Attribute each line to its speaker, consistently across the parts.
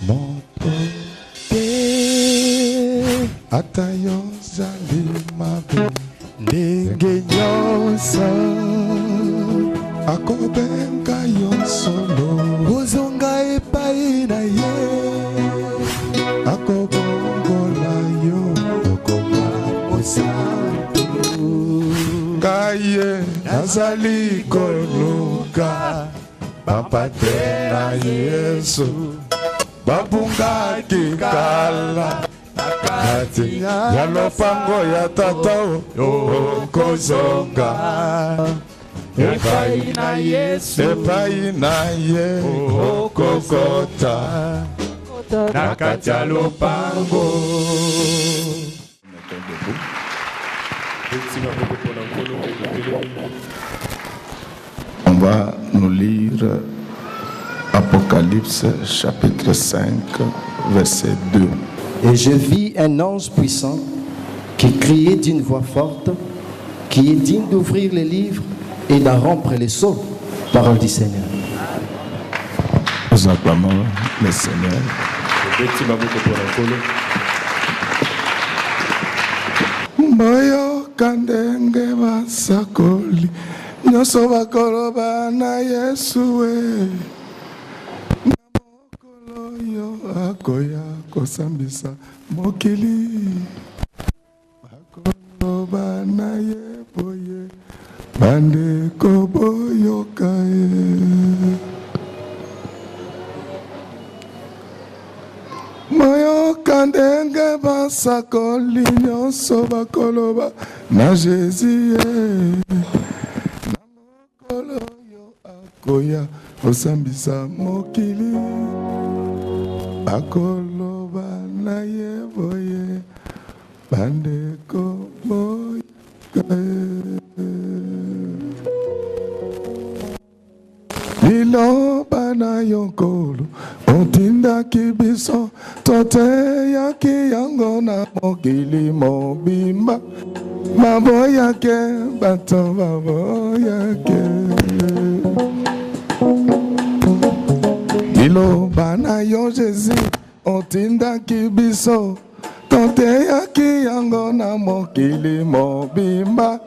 Speaker 1: Motote atayo zali mabe ndenge nyonso akobenga yo solo ozonga epai na ye akobongola yo okoma mosantu kaye nazali koluka papa te na Yesu babungaki kala nakati ya lopango ya tata okozonga epai na Yesu epai na ye okokota nakati ya lopango. On va nous lire Apocalypse chapitre 5 verset 2.
Speaker 2: Et je vis un ange puissant qui criait d'une voix forte, qui est digne d'ouvrir les livres et d'en rompre les sceaux. Parole du Seigneur.
Speaker 1: Nous acclamons le Seigneur. Moyo kandenge basakoli nyoso bakoloba na Yesu namokolo yo akoya kosambisa mokili bakoloba na ye boye bandeko boyoka moyo kandenge basakoli nyonso bakoloba na Jésus namokolo yo akoya kosambisa mokili bakoloba na ye boye bandeko boyoka liloba na yonkolo otindaki biso toteyaki yango na mokili mobimba baboyake bato baboyake liloba na yo Jésus otindaki biso toteyaki yango na mokili mobimba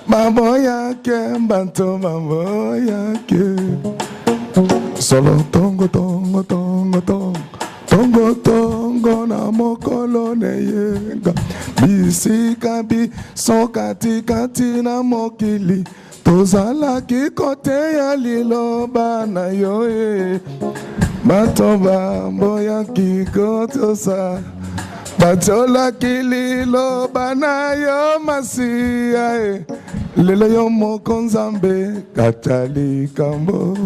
Speaker 1: baboyake bato baboyake solo tongo tongo tongo tongo tongo tongo na mokolo neyenga bisika biso katikati na mokili tozalaki koteya liloba na yo bato baboyaki kotosa batolaki liloba na yo Masiya lelo yo moko Nzambe katali kambo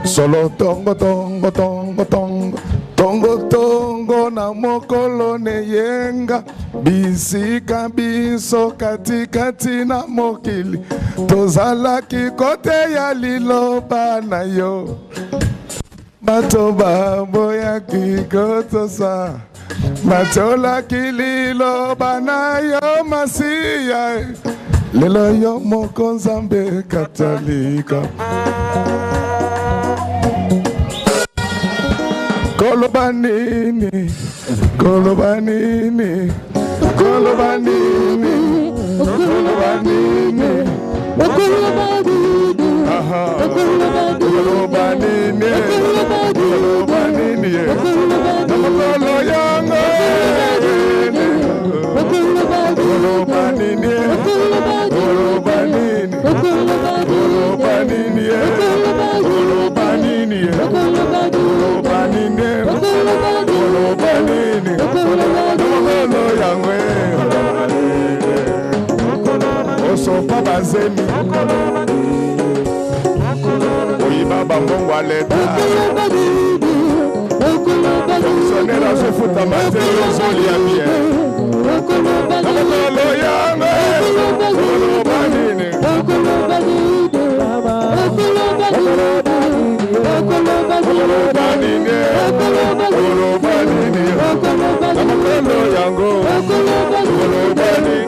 Speaker 1: solo tongo tongo tongo tongo tongo tongo na mokolo neyenga bisika biso katikati na mokili tozalaki koteya liloba na yo bato baboyaki kotosa batolaki liloba na yo Masiya lelo yo moko Nzambe katolika koloba nini koloba nini koloba nini koloba nini koloba nini koloba nini namokolo yango koloba nini koloba nini koloba nini koloba nini koloba nini koloba nini namokolo yango osopa bazemi oyiba bambongo aleta fonctionnaire azofuta matelo ozolia bien namokolo yango koloba nini koloba nini koloba nini namokolo yango koloba nini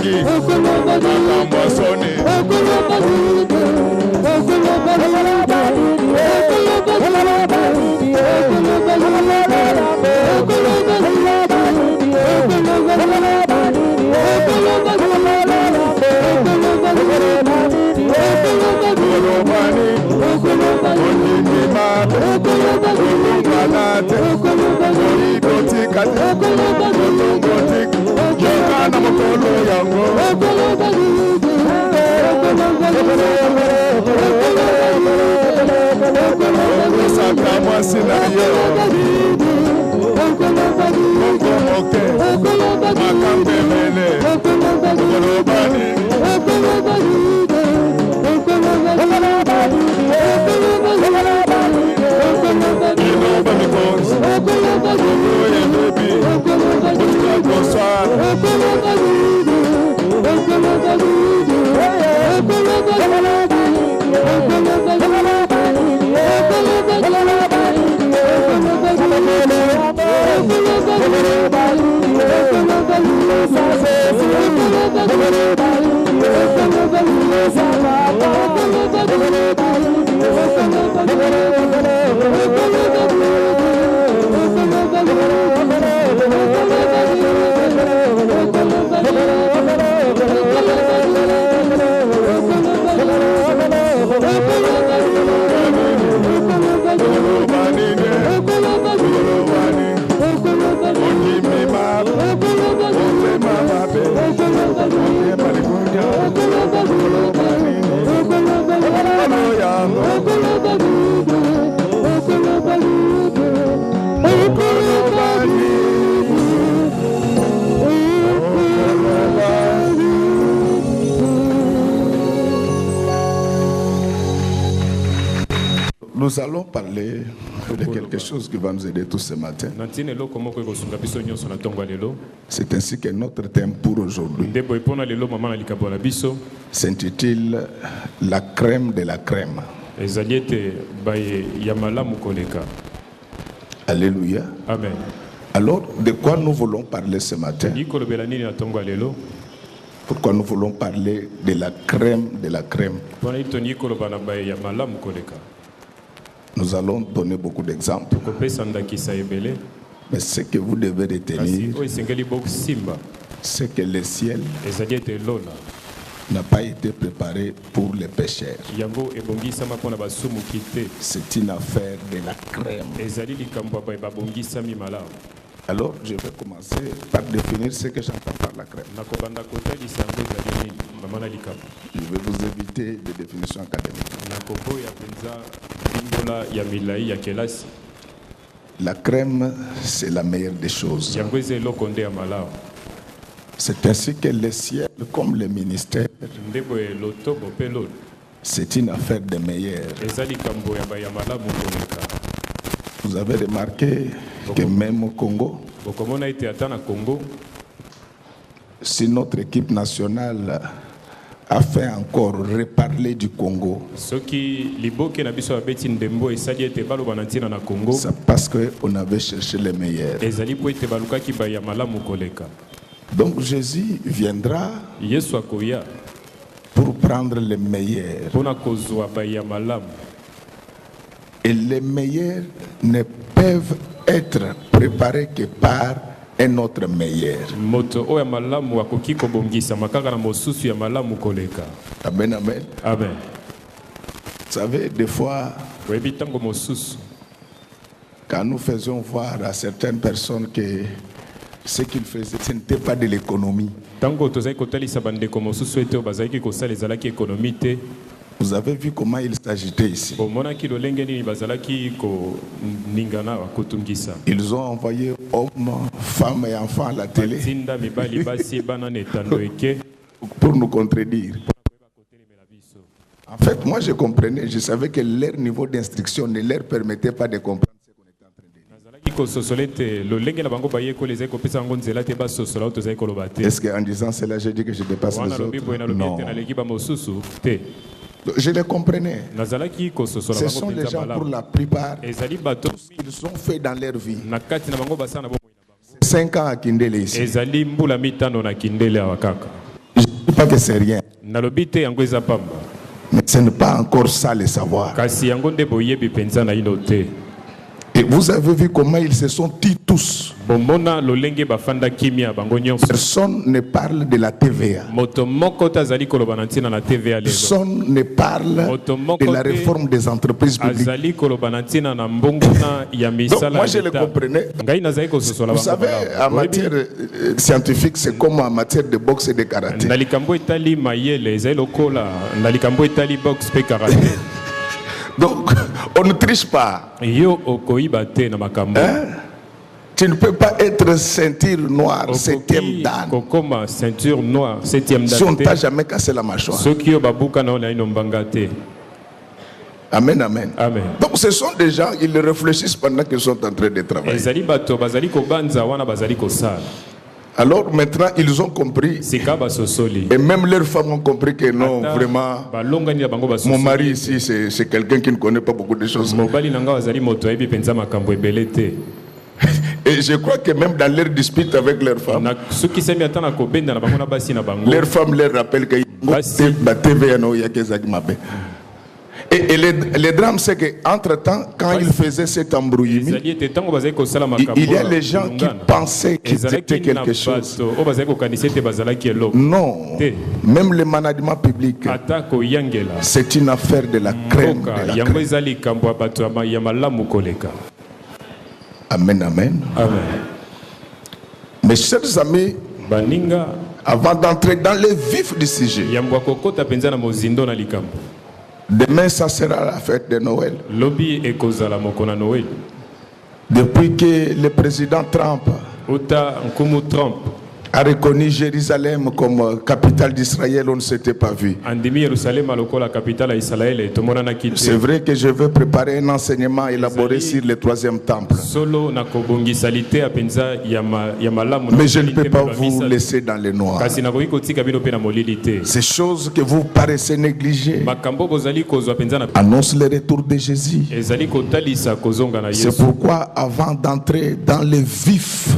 Speaker 3: mingi makambo soni Nous allons parler de quelque chose qui va nous aider tous ce matin. C'est ainsi que notre thème pour aujourd'hui s'intitule La crème de la crème. Alléluia.
Speaker 4: Amen.
Speaker 3: Alors, de quoi nous voulons parler ce matin? Pourquoi nous voulons parler de la crème de la crème? Nous allons donner beaucoup d'exemples. Mais ce que vous devez retenir, c'est que le ciel n'a pas été préparé pour les pécheurs. C'est une affaire de la crème. Alors, je vais commencer par définir ce que j'entends par la crème. Je vais vous éviter des définitions académiques. La crème, c'est la meilleure des choses. C'est ainsi que le ciel, comme le ministère, c'est une affaire de meilleurs. Vous avez remarqué que même au Congo, si notre équipe nationale a fait encore reparler du Congo, c'est parce qu'on avait cherché les meilleurs. Donc Jésus viendra pour prendre les meilleurs. Et les meilleurs ne peuvent être préparés que par un autre meilleur. Amen, amen.
Speaker 4: Amen.
Speaker 3: Vous savez, des fois, quand nous faisions voir à certaines personnes que ce qu'ils faisaient, ce n'était pas de l'économie. Vous avez vu comment ils s'agitaient ici. Ils ont envoyé hommes, femmes et enfants à la télé pour nous contredire. En fait, moi je comprenais, je savais que leur niveau d'instruction ne leur permettait pas de comprendre ce qu'on était en train de dire. Est-ce qu'en disant cela, j'ai dit que je dépasse les autres? Non. Je les comprenais. Ce sont les gens pour la plupart, ils ont fait dans leur vie 5 ans à Kindele ici. pas que c'est rien. Mais ce n'est pas encore ça le savoir. Et vous avez vu comment ils se sont tis tous. Personne ne parle de la TVA. Personne ne parle de la réforme des entreprises publiques. Donc moi je le comprenais. Vous savez, en matière scientifique, c'est comme en matière de boxe et de karaté. Donc, on ne triche pas. Hein? Tu ne peux pas être ceinture noire, 7e dan. Si on ne t'a jamais cassé la mâchoire. Amen, amen. Amen. Donc ce sont des gens, ils réfléchissent pendant qu'ils sont en train de travailler. Alors maintenant, ils ont compris. Et même leurs femmes ont compris que non, vraiment, mon mari ici, c'est quelqu'un qui ne connaît pas beaucoup de choses. Et je crois que même dans leur dispute avec leurs femmes, leurs femmes leur rappellent que et le drame, c'est qu'entre-temps, quand ils faisaient cet embrouillement, il y a les gens qui pensaient qu'ils étaient quelque chose. Non, même le management public, c'est une affaire de la crème. Amen, amen. Mes chers amis, avant d'entrer dans le vif du sujet, demain, ça sera la fête de Noël. Depuis que le président Trump a reconnu Jérusalem comme capitale d'Israël, on ne s'était pas vu. C'est vrai que je veux préparer un enseignement élaboré sur le 3e temple. Mais je ne peux pas vous laisser dans les noirs. Ces choses que vous paraissez négliger annoncent le retour de Jésus. C'est pourquoi, avant d'entrer dans le vif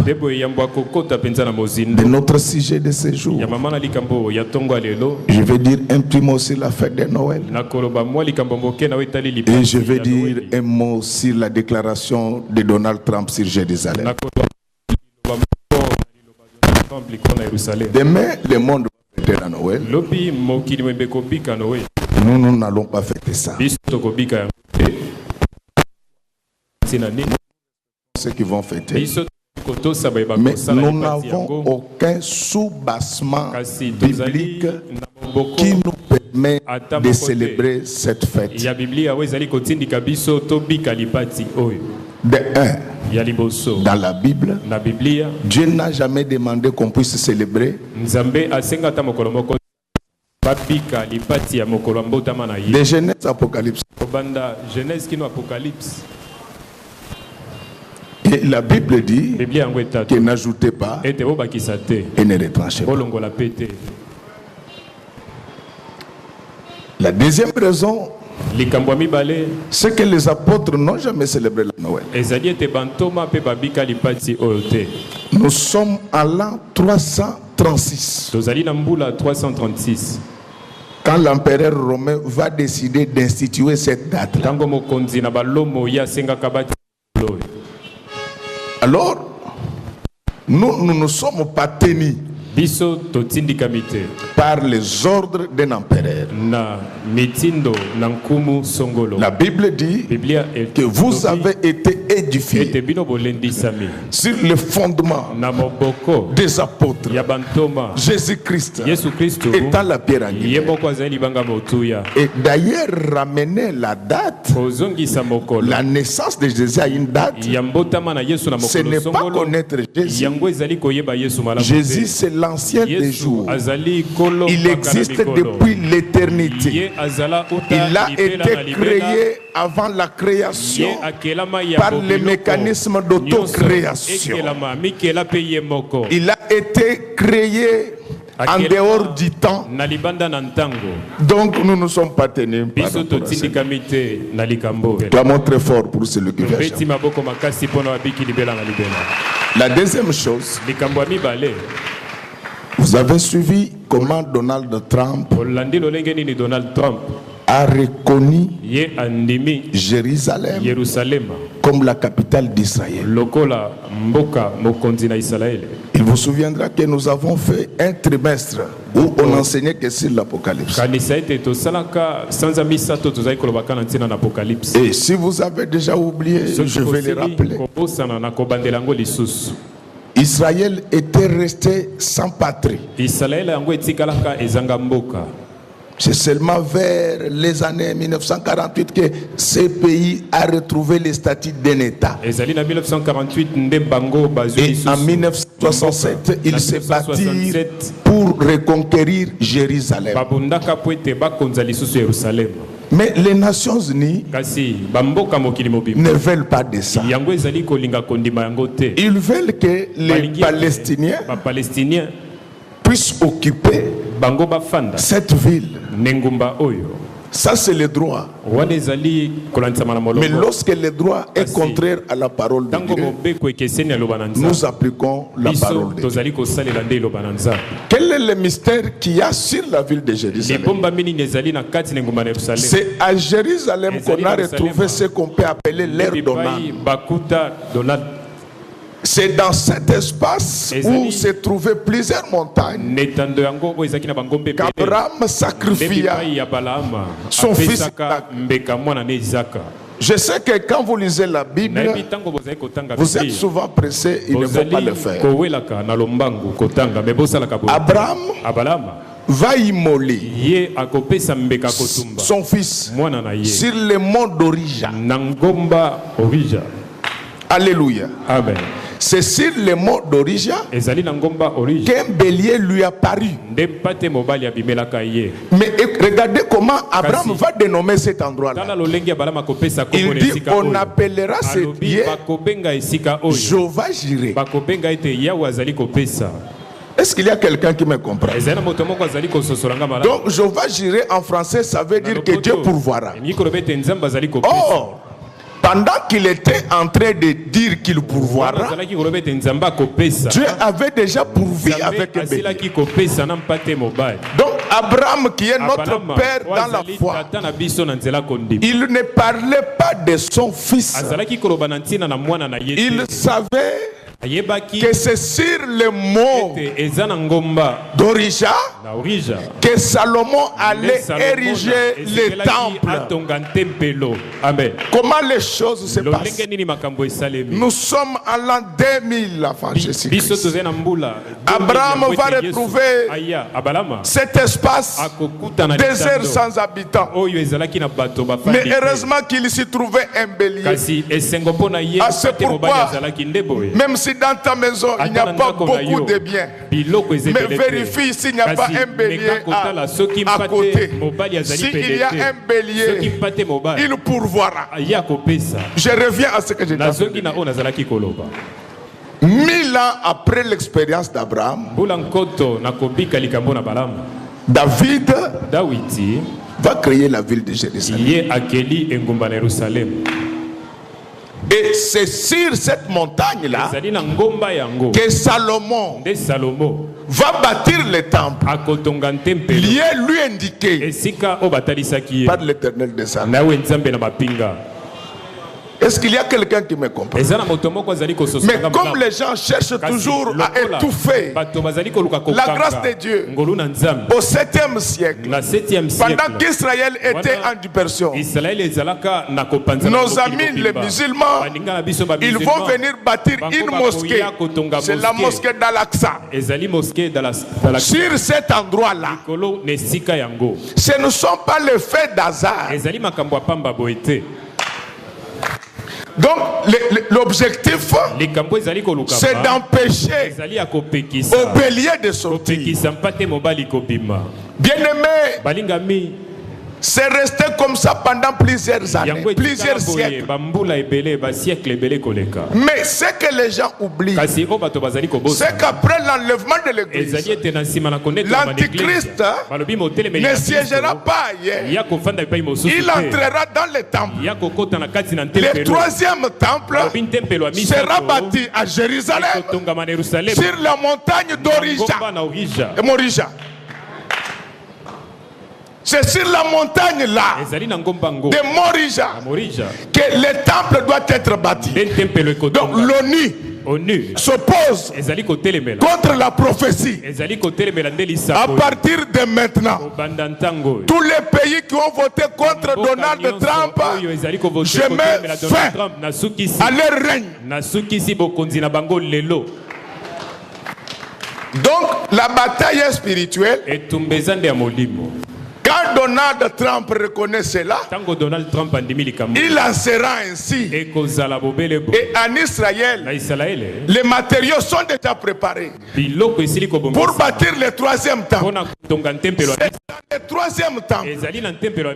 Speaker 3: de notre sujet de ce jour, je vais dire un petit mot sur la fête de Noël. Et je vais dire un mot sur la déclaration de Donald Trump sur Jérusalem. Demain, le monde va fêter la Noël. Nous n'allons pas fêter ça. Ceux qui vont fêter. Mais nous n'avons aucun soubassement biblique qui nous permet de célébrer cette fête. De un, dans la Bible, Dieu n'a jamais demandé qu'on puisse célébrer de Genèse Apocalypse. Et la Bible dit que n'ajoutez pas et ne retranchez pas. La deuxième raison, c'est que les apôtres n'ont jamais célébré la Noël. Nous sommes à l'an 336. Quand l'empereur romain va décider d'instituer cette date. Alors, nous ne sommes pas tenus par les ordres d'un empereur. La Bible dit que vous avez été édifiés sur le fondement des apôtres, Jésus-Christ étant la pierre angulaire. Et d'ailleurs, ramener la date, la naissance de Jésus à une date, ce n'est pas connaître Jésus. Jésus, c'est l'ancien des jours. Il existe depuis l'éternité. Il a été créé avant la création par le mécanisme d'autocréation. Il a été créé en dehors du temps. Donc nous ne sommes pas tenus par clamons très fort pour celui qui vient. La deuxième chose, vous avez suivi comment Donald Trump a reconnu Jérusalem comme la capitale d'Israël. Il vous souviendra que nous avons fait un trimestre où on enseignait que sur l'Apocalypse. Et si vous avez déjà oublié, je vais le rappeler. Israël était resté sans patrie. C'est seulement vers les années 1948 que ce pays a retrouvé le statut d'un État. Et en 1967, ils se battirent pour reconquérir Jérusalem. Mais les Nations Unies ne veulent pas de ça. Ils veulent que les Palestiniens puissent occuper cette ville. Ça, c'est le droit. Mais lorsque le droit est contraire à la parole de Dieu, nous appliquons la parole de Dieu. Quel est le mystère qu'il y a sur la ville de Jérusalem? C'est à Jérusalem qu'on a retrouvé ce qu'on peut appeler l'ère d'Onan. C'est dans cet espace où se trouvaient plusieurs montagnes qu'Abraham sacrifia son fils. Je sais que quand vous lisez la Bible, vous êtes souvent pressé, il ne faut pas le faire. Abraham va immoler son fils sur le mont d'Orija. Alléluia. Amen. C'est sur le mont d'Orija qu'un bélier lui a paru. Mais regardez comment Abraham va dénommer cet endroit-là. Il dit, on appellera ce lieu Jéhovah Jireh. Est-ce qu'il y a quelqu'un qui me comprend? Donc Jéhovah Jireh en français, ça veut dire que Dieu pourvoira. Oh! Pendant qu'il était en train de dire qu'il pourvoira, Dieu avait déjà pourvu avec un bélier. Donc Abraham, qui est notre père dans la foi, il ne parlait pas de son fils. Il savait que c'est sur le mont d'Orija que Salomon allait ériger le temple. Amen. Comment les choses se passent? Nous sommes en l'an 2000 avant Jésus-Christ. Abraham va retrouver cet espace désert sans habitants. Mais heureusement qu'il s'y trouvait un bélier. C'est pourquoi, même si dans ta maison il n'y a pas beaucoup de biens, mais vérifie s'il n'y a pas un bélier à côté. S'il y a un bélier, il pourvoira. Je reviens à ce que j'ai dit. 1000 ans après l'expérience d'Abraham, David va créer la ville de Jérusalem. Et c'est sur cette montagne-là que Salomon va bâtir le temple. Lié lui indiqué par l'Éternel des armées. Est-ce qu'il y a quelqu'un qui me comprend? Mais comme les gens cherchent toujours à étouffer la grâce de Dieu, au 7e siècle, pendant qu'Israël était en dispersion, nos amis les musulmans, ils vont venir bâtir une mosquée. C'est la mosquée d'Al-Aqsa. Sur cet endroit-là, ce ne sont pas les faits d'hasard. Donc l'objectif, c'est d'empêcher au bélier de sortir. Bien-aimé, c'est resté comme ça pendant plusieurs années, plusieurs siècles. Mais ce que les gens oublient, c'est qu'après l'enlèvement de l'Église, l'Antichrist ne siégera pas ailleurs. Il entrera dans le temple. Le 3e temple sera bâti à Jérusalem, sur la montagne d'Orija. C'est sur la montagne là de Morija que le temple doit être bâti. Donc l'ONU s'oppose contre la prophétie. À partir de maintenant, tous les pays qui ont voté contre Donald Trump, je mets fin à leur règne. Donc la bataille est spirituelle. Quand Donald Trump reconnaît cela, il lancera ainsi. Et en Israël, les matériaux sont déjà préparés pour bâtir le troisième temple. C'est dans le troisième temple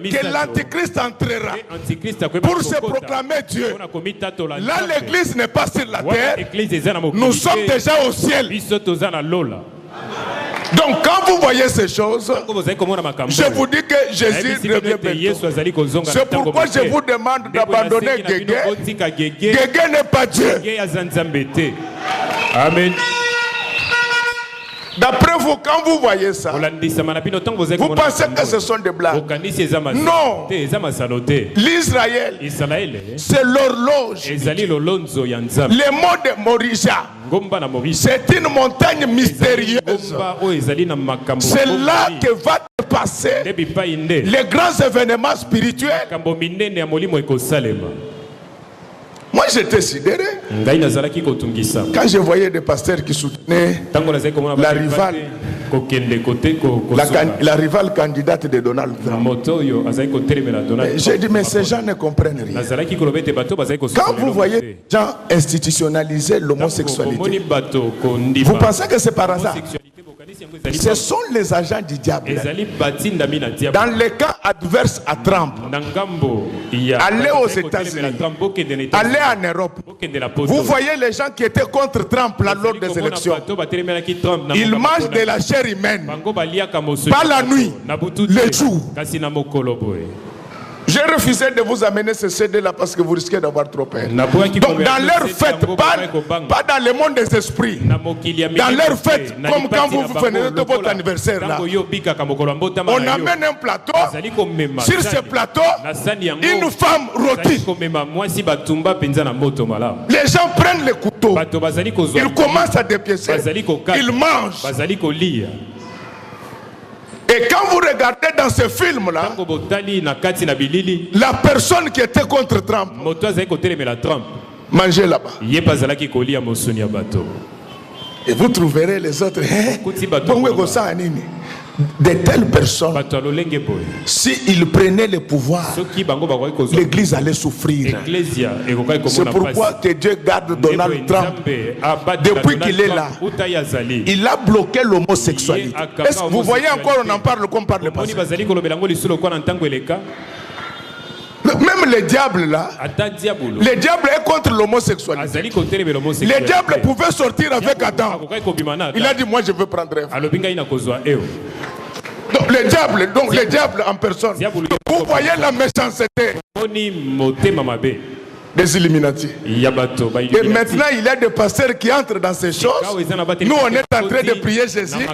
Speaker 3: que l'Antichrist entrera pour se proclamer Dieu. Là, l'église n'est pas sur la terre. Nous sommes déjà au ciel. Donc quand vous voyez ces choses, je vous dis que Jésus revient bientôt. C'est pourquoi je vous demande d'abandonner Guégué. Guégué n'est pas Dieu.
Speaker 4: Amen.
Speaker 3: D'après vous, quand vous voyez ça, vous pensez que ce sont des blagues. Non. L'Israël, c'est l'horloge. Le mot de Morija, c'est une montagne mystérieuse. C'est là que va se passer les grands événements spirituels. Moi j'étais sidéré quand je voyais des pasteurs qui soutenaient la rivale candidate de Donald Trump. J'ai dit mais ces gens ne comprennent rien. Quand vous voyez des gens institutionnaliser l'homosexualité, vous pensez que c'est par hasard? Ce sont les agents du diable. Dans les cas adverses à Trump, allez aux États-Unis, allez en Europe, vous voyez les gens qui étaient contre Trump lors des élections. Ils mangent de la chair humaine, pas la nuit, le jour. J'ai refusé de vous amener ce CD-là parce que vous risquez d'avoir trop peur. Donc dans leur fête, pas dans le monde des esprits, dans leur fête, comme quand vous venez de votre anniversaire là, on amène un plateau, sur ce plateau, une femme rôtie. Les gens prennent les couteaux, ils commencent à dépiécer, ils mangent. Et quand vous regardez dans ce film-là, la personne qui était contre Trump mangeait là-bas. Et vous trouverez les autres. De telles personnes, s'ils prenaient le pouvoir, l'église allait souffrir. C'est pourquoi que Dieu garde Donald Trump. Depuis qu'il est là, il a bloqué l'homosexualité. Vous voyez encore, on en parle comme par le passé. Même le diable là, le diable est contre l'homosexualité. Le diable pouvait sortir avec Adam. Il a dit moi je veux prendre Ève. Donc le diable en personne. Vous voyez la méchanceté des Illuminati. Et maintenant il y a des pasteurs qui entrent dans ces choses. Nous on est en train de prier Jésus.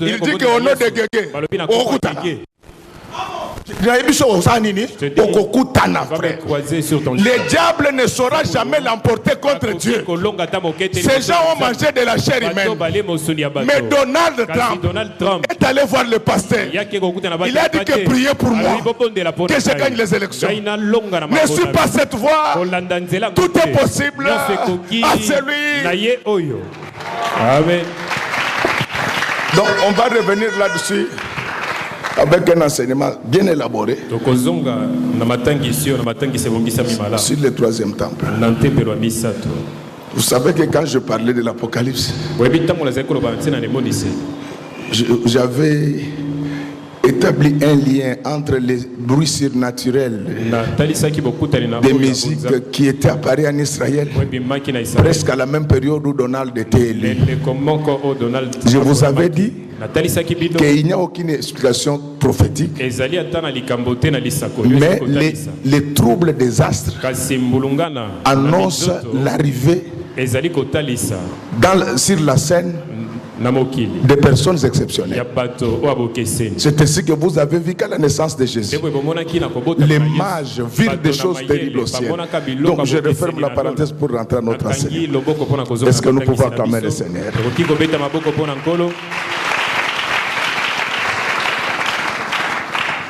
Speaker 3: Il dit qu'au nom de Guégué, le diable ne saura jamais l'emporter contre Dieu. Ces gens ont mangé de la chair humaine. Mais Donald Trump est allé voir le pasteur. Il a dit que priez pour moi, que je gagne les élections. Ne suis pas cette voie. Tout est possible à celui.
Speaker 4: Amen.
Speaker 3: Donc on va revenir là-dessus avec un enseignement bien élaboré sur le troisième temple. Vous savez que quand je parlais de l'Apocalypse, j'avais établi un lien entre les bruits surnaturels des musiques qui étaient apparues en Israël presque à la même période où Donald était élu. Je vous avais dit qu'il n'y a aucune explication prophétique, mais les troubles des astres annoncent l'arrivée sur la scène des personnes exceptionnelles. C'est ainsi que vous avez vu qu'à la naissance de Jésus, les mages virent des choses terribles au ciel. Donc je referme la parenthèse pour rentrer à notre enseignement. Est-ce que nous pouvons acclamer le Seigneur?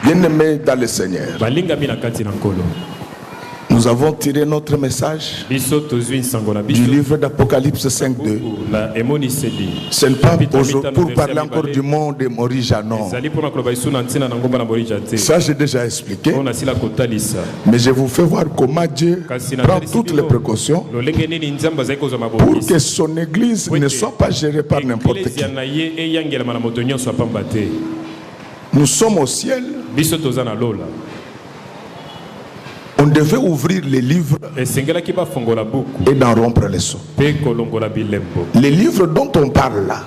Speaker 3: Bien-aimés dans le Seigneur, nous avons tiré notre message du livre d'Apocalypse 5.2. Ce n'est pas pour parler encore du monde de Morija, non. Ça, j'ai déjà expliqué. Mais je vous fais voir comment Dieu prend toutes les précautions pour que son église ne soit pas gérée par n'importe qui. Nous sommes au ciel. On devait ouvrir les livres et d'en rompre les sceaux. Les livres dont on parle là,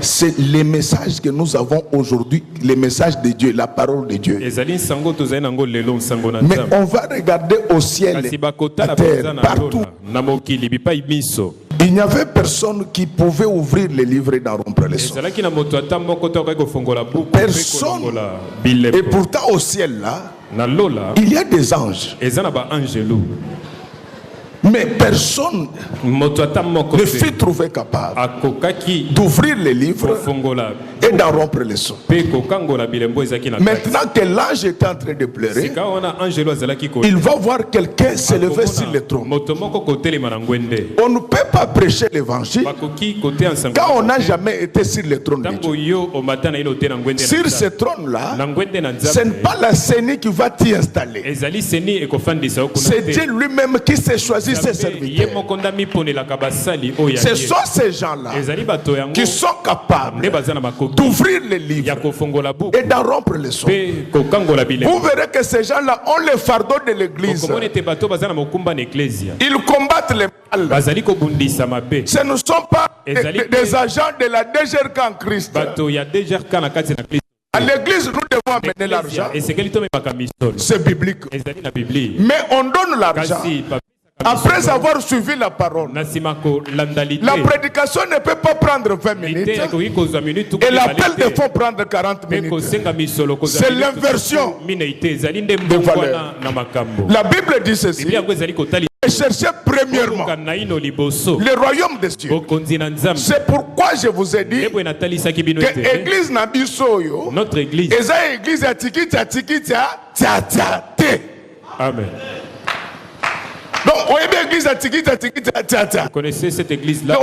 Speaker 3: c'est les messages que nous avons aujourd'hui, les messages de Dieu, la parole de Dieu. Mais on va regarder au ciel, à terre, partout. Il n'y avait personne qui pouvait ouvrir les livres et d'en rompre les sceaux. Personne. Et pourtant au ciel là, il y a des anges. Mais personne ne fut trouvé capable d'ouvrir les livres et d'en rompre les sceaux. Maintenant que l'ange est en train de pleurer, il va voir quelqu'un s'élever sur le trône. On ne peut pas prêcher l'évangile quand on n'a jamais été sur le trône de Dieu. Sur ce trône-là, ce n'est pas la CENI qui va t'y installer. C'est Dieu lui-même qui s'est choisi ses serviteurs. Ce sont ces gens-là qui sont capables d'ouvrir les livres et d'en rompre les sceaux. Vous verrez que ces gens-là ont le fardeau de l'église. Ils combattent les mal. Ce ne sont pas des agents de la DGRK en Christ. À l'église, nous devons amener l'argent. C'est biblique. Mais on donne l'argent après avoir suivi la parole. La prédication ne peut pas prendre 20 minutes et l'appel de fonds prendre 40 minutes. C'est l'inversion de valeur. La Bible dit ceci: cherchez premièrement le royaume des cieux. C'est pourquoi je vous ai dit que l'église Nabisoyo, notre église, Amen. Donc, vous
Speaker 4: connaissez cette église-là?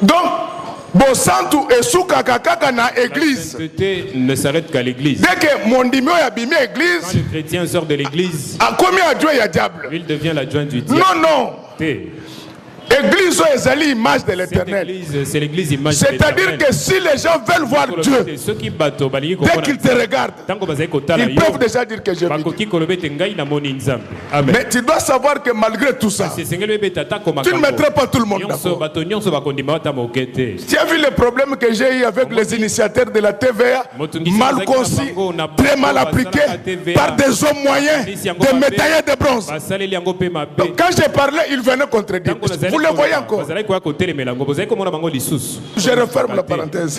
Speaker 3: Donc, Bosantu et Soukakakaka na église.
Speaker 4: La sainteté ne s'arrête qu'à l'église.
Speaker 3: Dès que mon dimio a abîmé l'église,
Speaker 4: quand le chrétien sort de l'église,
Speaker 3: à combien adjoint il y a diable?
Speaker 4: Il devient l'adjoint du diable.
Speaker 3: Non, non. L'église est l'image de l'éternel. C'est-à-dire que si les gens veulent voir Dieu, dès qu'ils te regardent, ils peuvent déjà dire que je vis. Mais tu dois savoir que malgré tout ça, tu ne mettrais pas tout le monde d'accord. Tu as vu le problème que j'ai eu avec les initiateurs de la TVA, mal conçus, très mal appliqués, par des hommes moyens, des médaillés de bronze. Donc quand j'ai parlé, ils venaient contredire. Vous le voyez encore. Je referme la parenthèse.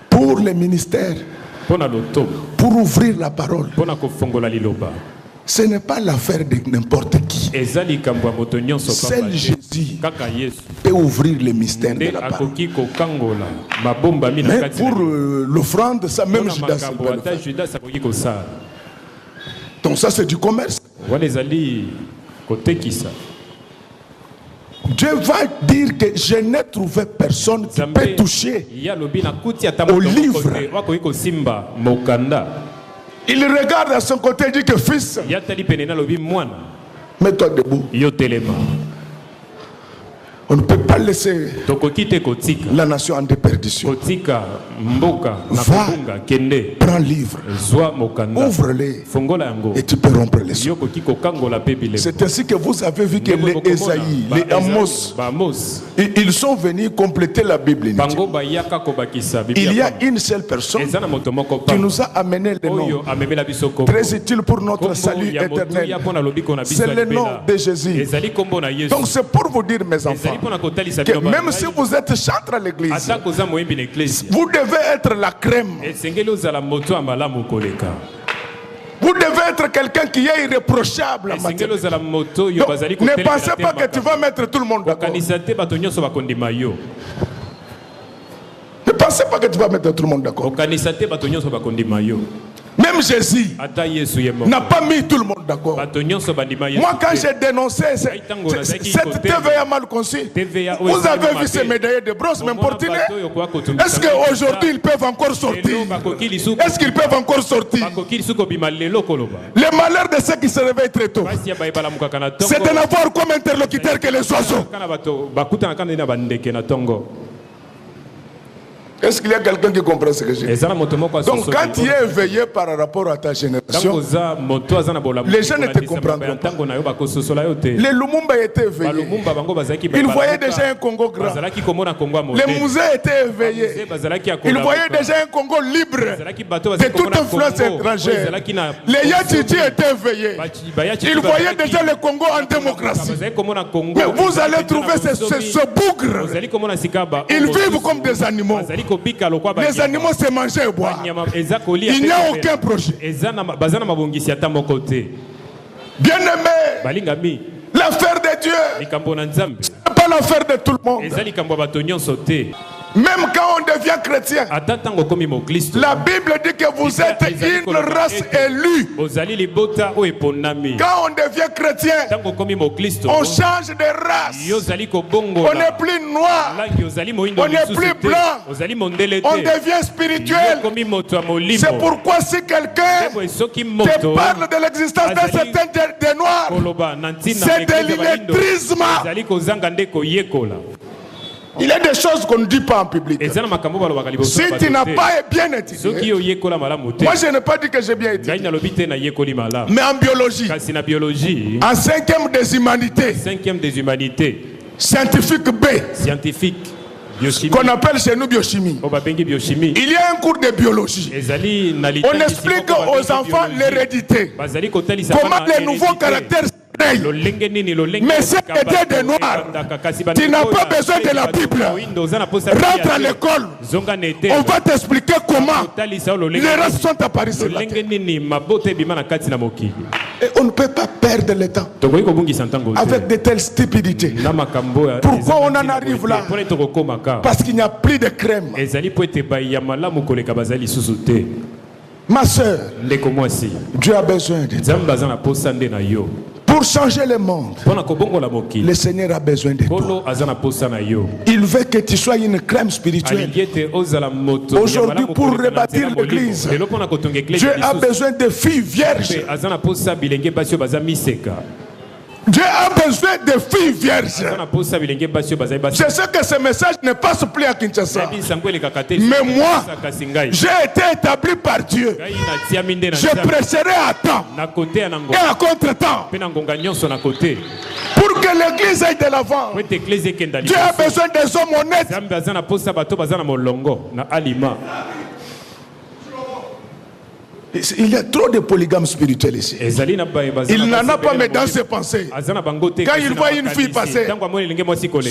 Speaker 3: Pour les ministères, pour ouvrir la parole, ce n'est pas l'affaire de n'importe qui. Seul Jésus peut ouvrir les mystères de la parole. Mais pour l'offrande, ça même Judas peut le faire. Donc ça c'est du commerce. Dieu va dire que je n'ai trouvé personne qui peut toucher au livre. Il regarde à son côté et dit que fils, mets-toi debout. On ne peut pas laisser la nation en déperdition. Va, prends le livre, ouvre-les et tu peux rompre les sons. C'est ainsi que vous avez vu que les Esaïe, les Amos, ils sont venus compléter la Bible. Il y a une seule personne qui nous a amené le nom très utile pour notre salut éternel. C'est le nom de Jésus. Donc c'est pour vous dire, mes enfants, que même si vous êtes chantre à l'église, vous devez être la crème. Vous devez être quelqu'un qui est irréprochable. Donc, ne pensez pas que tu vas mettre tout le monde d'accord. Ne pensez pas que tu vas mettre tout le monde d'accord. Même Jésus n'a pas mis tout le monde d'accord. Moi, quand j'ai dénoncé cette TVA mal conçue, vous avez vu ces médaillés de bronze m'importuner. Est-ce qu'aujourd'hui ils peuvent encore sortir? Est-ce qu'ils peuvent encore sortir? Le malheur de ceux qui se réveillent très tôt, c'est de n'avoir comme interlocuteur que les oiseaux. Est-ce qu'il y a quelqu'un qui comprend ce que j'ai dit? Donc quand tu es éveillé par rapport à ta génération, les gens ne te comprendront pas. Les Lumumba étaient éveillés. Ils voyaient déjà un Congo grand. Les musées étaient éveillés. Ils voyaient déjà un Congo libre de toute influence étrangère. Les Yatiti étaient éveillés. Ils voyaient déjà le Congo en démocratie. Mais vous allez trouver ce bougre. Ils vivent comme des animaux. Les animaux se mangent et boivent. Il n'y a aucun projet. Bien-aimé, l'affaire de Dieu n'est pas l'affaire de tout le monde. Même quand on devient chrétien, la Bible dit que vous êtes une race élue. Quand on devient chrétien, on change de race. On n'est plus noir, on n'est plus blanc, on devient spirituel. C'est pourquoi si quelqu'un te parle de l'existence d'un certain des noirs, c'est de l'illettrisme. Il y a des choses qu'on ne dit pas en public. Si tu n'as pas bien étudié, moi je n'ai pas dit que j'ai bien étudié, mais en biologie, en 5e des humanités, scientifique B, qu'on appelle chez nous biochimie. Il y a un cours de biologie. On explique aux enfants l'hérédité, comment les nouveaux caractères. Mais c'est aider des noirs. Tu n'as pas besoin de la Bible. Rentre à l'école. On va t'expliquer comment les races sont apparues sur la terre. Et on ne peut pas perdre le temps avec de telles stupidités. Pourquoi on en arrive là? Parce qu'il n'y a plus de crème. Ma soeur, Dieu a besoin de toi. Pour changer le monde, le Seigneur a besoin de toi. Il veut que tu sois une crème spirituelle. Aujourd'hui, pour rebâtir l'église, Dieu a besoin de filles vierges. Dieu a besoin de filles vierges. Je sais que ce message ne passe plus à Kinshasa. Mais moi, j'ai été établi par Dieu. Je prêcherai à temps et à contre-temps. Pour que l'église aille de l'avant, Dieu a besoin des hommes honnêtes. Il y a trop de polygames spirituels ici. Il n'en a pas, mais dans ses pensées. Quand il voit une fille passer,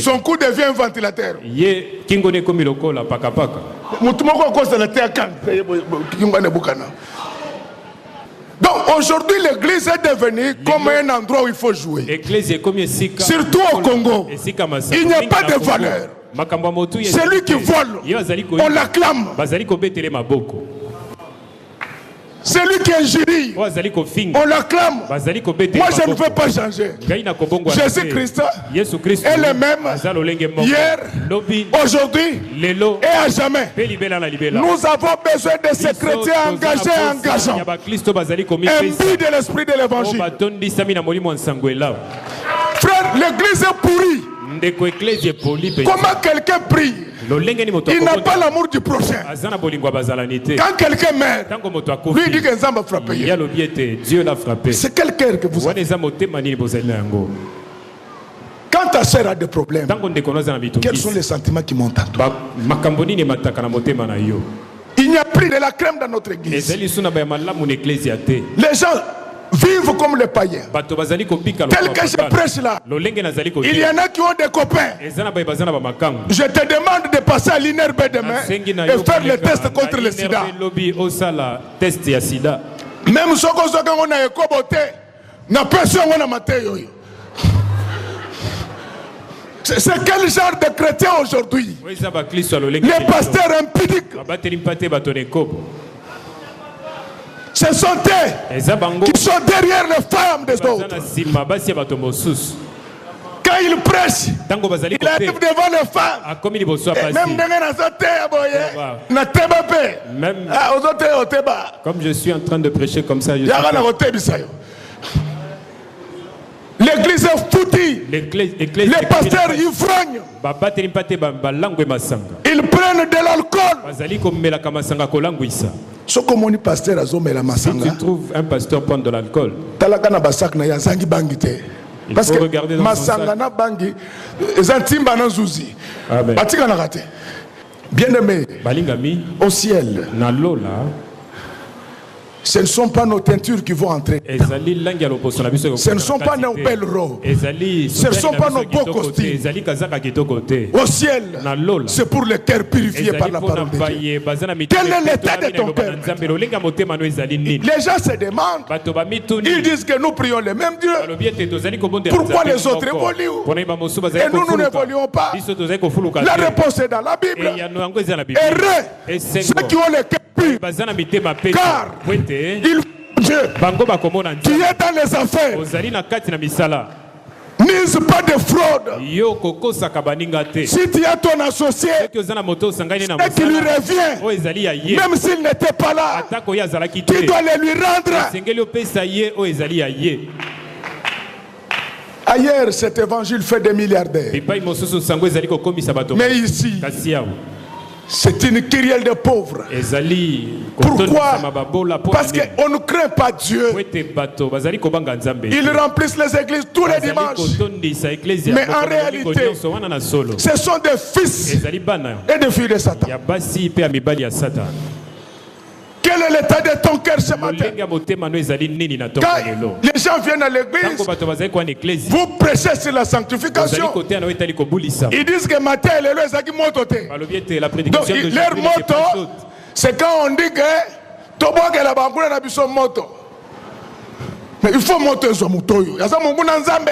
Speaker 3: son cou devient un ventilateur. Donc aujourd'hui l'église est devenue comme un endroit où il faut jouer. Surtout au Congo, il n'y a pas de valeur. Celui qui vole, on l'acclame. Celui qui injurie, on l'acclame. Moi je ne veux pas changer. Jésus-Christ est le même hier, aujourd'hui et à jamais. Nous avons besoin de ces chrétiens engagés et engageants, imbus de l'esprit de l'évangile. Frère, l'église est pourrie. Comment quelqu'un prie? Il n'a pas l'amour du prochain. Quand quelqu'un meurt, lui il dit que Nzamba a frappé.
Speaker 4: Dieu l'a frappé.
Speaker 3: C'est quel cœur que vous avez? Quand ta sœur a des problèmes, quels sont les sentiments qui montent en toi? Il n'y a plus de la crème dans notre église. Les gens vivent comme les païens. Tel que je prêche là, il y en a qui ont des copains. Je te demande de passer à l'INRB demain et faire le test contre le sida. Même si on a écoboté, n'a pas sûr qu'on a maté. C'est quel genre de chrétien aujourd'hui? Les pasteurs impudiques. Ce sont eux qui sont derrière les femmes des autres. Quand ils prêchent, ils arrivent devant les femmes.
Speaker 4: Comme je suis en train de prêcher comme ça,
Speaker 3: l'église est foutue. Les pasteurs ivrognes. Ils prennent de l'alcool. Si
Speaker 4: tu trouves un pasteur prendre de l'alcool,
Speaker 3: parce que masanga na bangi zantimba na zuzi. Bien aimé, au ciel, ce ne sont pas nos teintures qui vont entrer. Ce ne sont pas nos belles robes. Ce ne sont pas nos beaux costumes. Au ciel, c'est pour le cœur purifié par la parole de Dieu. Quel est l'état de ton cœur? Les gens se demandent. Ils disent que nous prions le même Dieu. Pourquoi les autres évoluent et nous n'évoluons pas? La réponse est dans la Bible. Heureux ceux qui ont le cœur pur, car il Dieu, tu es dans les affaires. N'use pas de fraude. Si tu as ton associé et qui lui revient, même s'il n'était pas là, tu dois le lui rendre. Ailleurs, cet évangile fait des milliardaires. Mais ici, c'est une kyrielle de pauvres. Pourquoi? Parce qu'on ne craint pas Dieu. Ils remplissent les églises tous les dimanches. Mais en réalité, ce sont des fils et des filles de Satan. Quel est l'état de ton cœur ce matin? Quand les gens viennent à l'église, vous prêchez sur la sanctification. Ils disent que matin et l'élo est mototé. Donc leur moto, c'est quand on dit que Tobo que la bambouille n'a plus son moto. Mais il faut monter son moto. Il y a ça mon Nzambe.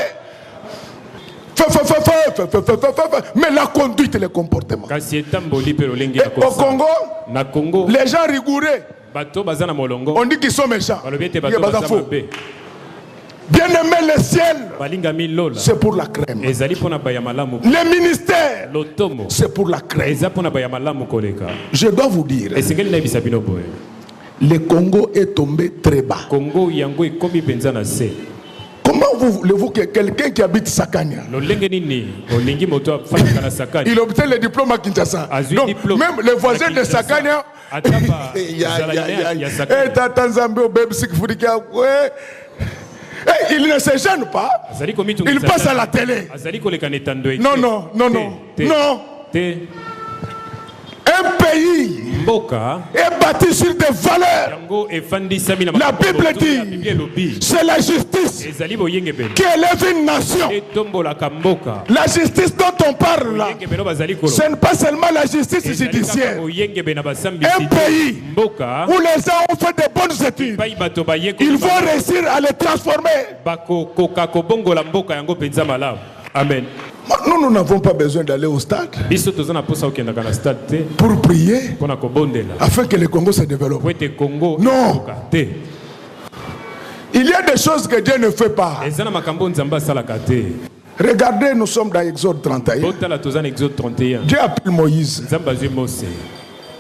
Speaker 3: Mais la conduite et le comportement. Et au Congo, les gens rigoureux, on dit qu'ils sont méchants. Bien aimé, le ciel, c'est pour la crème. Les ministères, c'est pour la crème. Je dois vous dire, le Congo est tombé très bas. Comment voulez-vous que quelqu'un qui habite Sakania, il obtient le diplôme à Kinshasa? Donc, même les voisins de Sakania, il ne se gêne pas. Il passe à la télé. Non, non, non, non, non. Un pays est bâti sur des valeurs. La Bible dit, c'est la justice qui élève une nation. La justice dont on parle là, ce n'est pas seulement la justice judiciaire. Un pays où les gens ont fait de bonnes études, ils vont réussir à les transformer. Amen. Nous n'avons pas besoin d'aller au stade pour prier afin que le Congo se développe. Non. Il y a des choses que Dieu ne fait pas. Regardez, nous sommes dans Exode 31. Dieu appelle Moïse.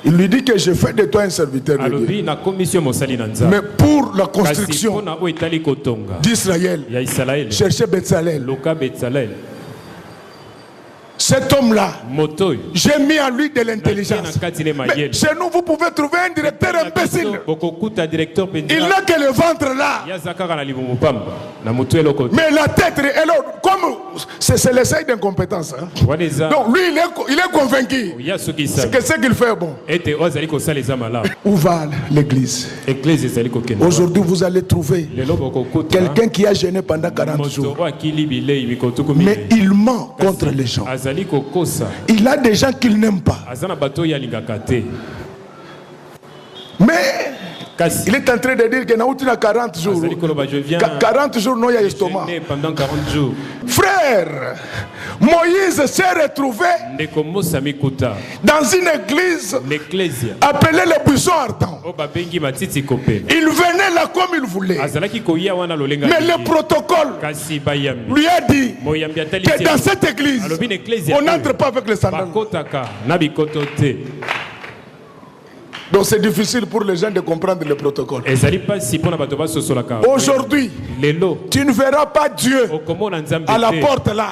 Speaker 3: Il lui dit que je fais de toi un serviteur de Dieu. Mais pour la construction d'Israël, cherchez Betsalel.
Speaker 1: cet homme-là, j'ai mis en lui de l'intelligence. Mais chez nous, vous pouvez trouver un directeur imbécile. Il n'a que le ventre là. Mais la tête, comme c'est l'essai d'incompétence. Hein? Donc lui, il est convaincu que ce qu'il fait est bon. Où va l'église? Aujourd'hui, vous allez trouver quelqu'un qui a gêné pendant 40 jours. Mais il ment contre les gens. Il a des gens qu'il n'aime pas. Mais il est en train de dire qu'il y a 40 jours. 40 jours, non, il y a l'estomac. Frère, Moïse s'est retrouvé dans une église appelée le buisson ardent. Il venait là comme il voulait. Mais le protocole lui a dit que dans cette église, on n'entre pas avec les sandales. Donc c'est difficile pour les gens de comprendre le protocole. Aujourd'hui, tu ne verras pas Dieu à la porte là.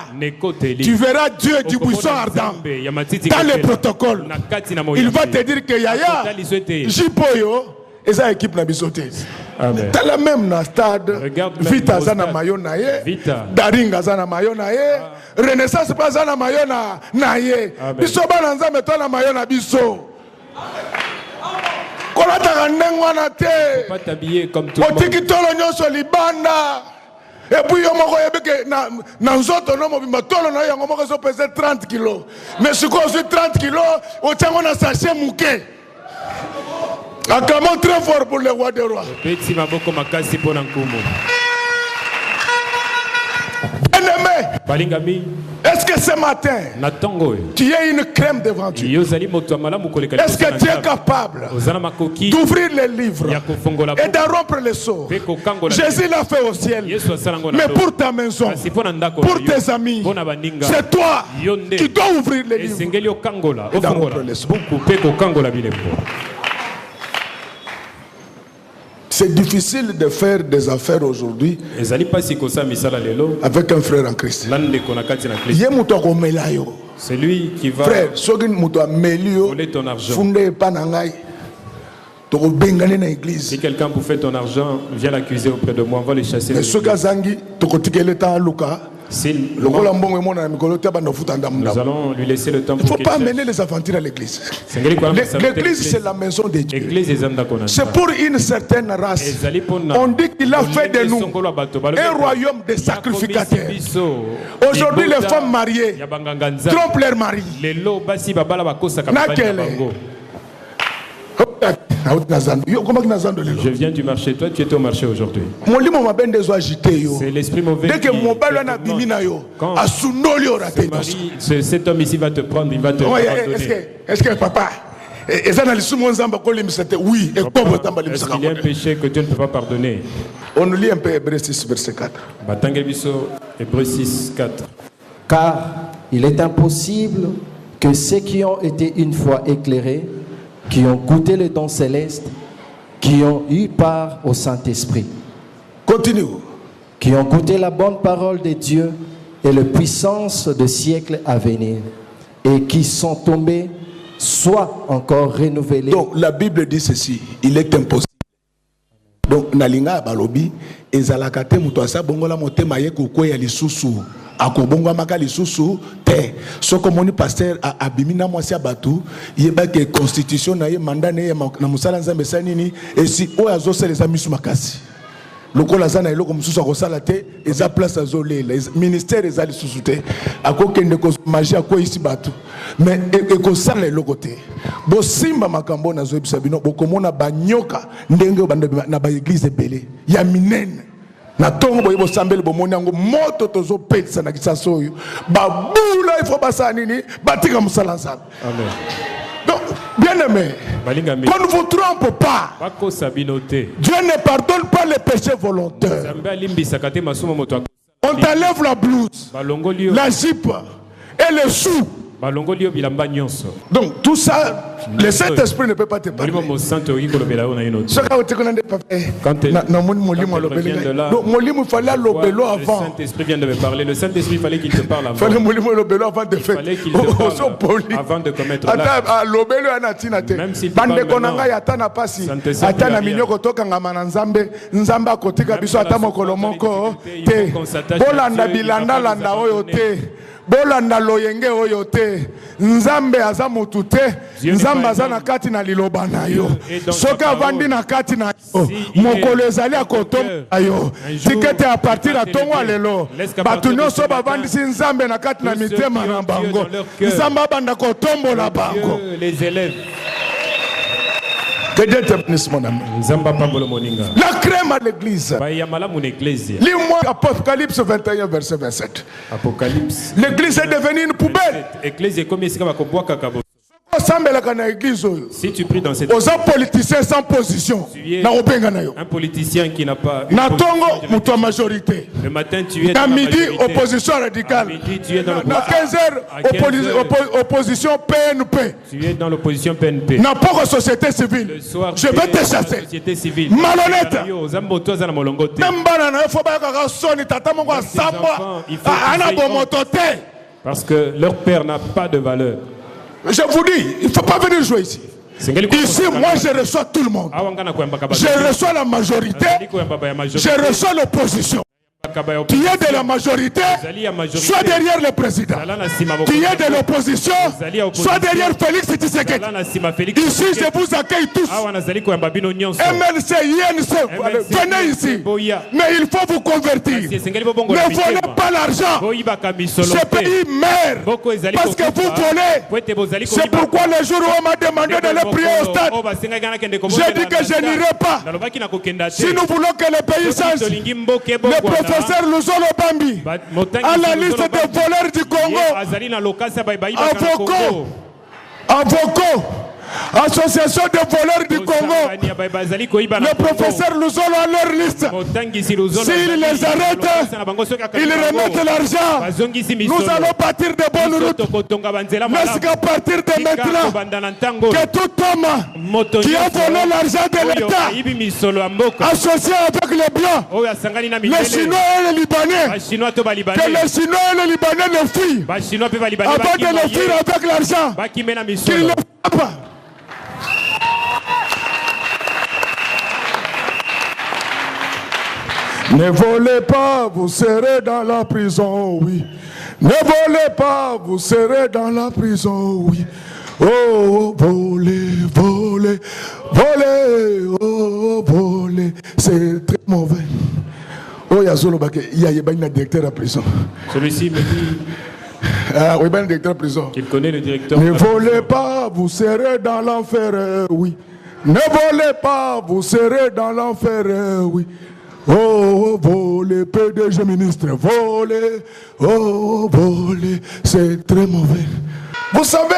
Speaker 1: Tu verras Dieu du buisson ardent. Dans le protocole, il va te dire que Yaya, Jipoyo, et ça équipe n'a bisoté. T'as la même na stade. Vita zana mayo naye. Daringa zana mayo naye. Renaissance pas zana mayo naye. Biso bananza meto na mayo na biso. Kolata nengwana te.
Speaker 4: Pas t'habiller comme tout le monde.
Speaker 1: Otiki tolo nyonso libanda. Et puis yo moko yebeke na nzoto no mobimba tolo na yango moko so pèse 30 kilos. Mais si ko 30 kilos, otiango na sachet mouké. Acclamons très fort pour le roi des rois.
Speaker 4: Petit maboko makasi pona nkumu.
Speaker 1: Bien-aimé, est-ce que ce matin, tu as une crème devant Dieu? Est-ce que tu es capable d'ouvrir les livres et de rompre les sceaux? Jésus l'a fait au ciel. Mais pour ta maison, pour tes amis, c'est toi qui dois ouvrir les livres et de rompre les sceaux. C'est difficile de faire des affaires aujourd'hui avec un frère en Christ.
Speaker 4: C'est lui qui va
Speaker 1: voler
Speaker 4: ton argent. Si quelqu'un vous fait ton argent, viens l'accuser auprès de moi, on va le chasser. Nous allons lui laisser le temps.
Speaker 1: Il ne faut pas amener les aventures à l'église. L'église, c'est la maison de Dieu. C'est pour une certaine race. On dit qu'il a fait de nous un royaume de sacrificateurs. Aujourd'hui, les femmes mariées trompent leur mari.
Speaker 4: Je viens du marché, toi tu étais au marché aujourd'hui.
Speaker 1: C'est
Speaker 4: l'esprit mauvais qui quand cet homme ici va te prendre, il va te pardonner.
Speaker 1: Est-ce que papa, oui, est-ce
Speaker 4: qu'il y a un péché que Dieu ne peut pas pardonner?
Speaker 1: On lit un peu Hébreux 6 verset 4.
Speaker 4: Hébreux 6 4.
Speaker 2: Car il est impossible que ceux qui ont été une fois éclairés, qui ont goûté les dons célestes, qui ont eu part au Saint-Esprit.
Speaker 1: Continue.
Speaker 2: Qui ont goûté la bonne parole de Dieu et la puissance de siècles à venir, et qui sont tombés, soit encore renouvelés.
Speaker 1: Donc la Bible dit ceci, il est impossible. Donc nalinga balobi ezalakate muto asa bongola motema ye kokoya lisusu akobongwa maka lisusu te soko moni pasteur abimina mwasi abatu yeba ke constitution na ye mandat na ye na musala nzambe sanini esi o azoseleza misu makasi lokola zana eloko mususu akosala te eza place azolela ministère ezali susu te akokende ko magie akoyisi batu mais ekosala eloko te bosimba makambo na zoyebisa bino bokomona banyoka ndenge na ba église ebele ya minene na tongo boyebo sambele bomoni yango moto tozo petsa na kisasa oyo babula ifo basa nini batika musala nzambe.
Speaker 4: Amen.
Speaker 1: Donc, bien-aimé, qu'on ne vous trompe pas. Dieu ne pardonne pas les péchés volontaires. On t'enlève la blouse, la jupe et le sou. Donc tout ça, le Saint-Esprit ne peut pas te parler. Ce que tu connais pas fait. Donc il fallait l'obélo avant.
Speaker 4: Le Saint-Esprit vient de me parler. Le Saint-Esprit fallait qu'il te parle avant.
Speaker 1: Il fallait qu'il te parle
Speaker 4: avant de commettre l'acte. Même s'il te parle
Speaker 1: bolanda loyenge oyo te nzambe aza mutu te nzambe aza na kati na liloba na yo soki avandi na kati na yo mokolo ezali akotonga yo tikete a partir ya tongo lelo bato nyonso bavandisi nzambe na kati na mitema na bango nzambe abanda kotombola bango. Que Dieu te bénisse, mon ami. La crème à l'église. Lis-moi Apocalypse 21, verset 27. L'église est devenue une poubelle.
Speaker 4: Si tu pries dans cette
Speaker 1: église, aux politiciens sans position,
Speaker 4: un politicien qui n'a pas
Speaker 1: majorité.
Speaker 4: Le matin, tu es
Speaker 1: à midi, opposition radicale. À 15h, opposition PNP.
Speaker 4: Tu es dans l'opposition PNP.
Speaker 1: N'a pas de société civile.
Speaker 4: Le soir,
Speaker 1: je vais te chasser.
Speaker 4: Société civile.
Speaker 1: Malhonnête.
Speaker 4: Parce que leur père n'a pas de valeur.
Speaker 1: Je vous dis, il ne faut pas venir jouer ici. Ici, moi, je reçois tout le monde. Je reçois la majorité. Je reçois l'opposition. Tu es de la majorité, soit derrière le président. Tu es de l'opposition, soit derrière Félix Tshisekedi. Ici, je vous accueille tous. MLC, INC, venez ici. Mais il faut vous convertir. Ne volez pas l'argent. Ce pays meurt parce que vous volez. C'est pourquoi le jour où on m'a demandé de le prier au stade, j'ai dit que je n'irai pas. Si nous voulons que le pays change, le professeur Luzolo Bambi à la liste des voleurs du Congo, avocats, association des voleurs du Congo, le professeur Luzolo à leur liste. S'ils les arrêtent, ils remettent l'argent. Nous allons bâtir de bonnes routes. Mais qu'à partir de maintenant, que tout homme qui a volé l'argent de l'État, associé avec les Blancs, les Chinois et les Libanais, que les Chinois et les Libanais le fuient, avant de le fuir avec l'argent, qu'ils ne le fassent pas. Ne volez pas, vous serez dans la prison, oui. Ne volez pas, vous serez dans la prison, oui. Oh, volez, volez, volez, oh, volez. C'est très mauvais. Oh, il y a un directeur à prison.
Speaker 4: Celui-ci me dit.
Speaker 1: Ah, oui, ben directeur de prison.
Speaker 4: Qu'il connaît le directeur.
Speaker 1: Ne volez pas, vous serez dans l'enfer, oui. Ne volez pas, vous serez dans l'enfer, oui. Oh, volez, PDG ministre, volez, oh, volez, c'est très mauvais. Vous savez,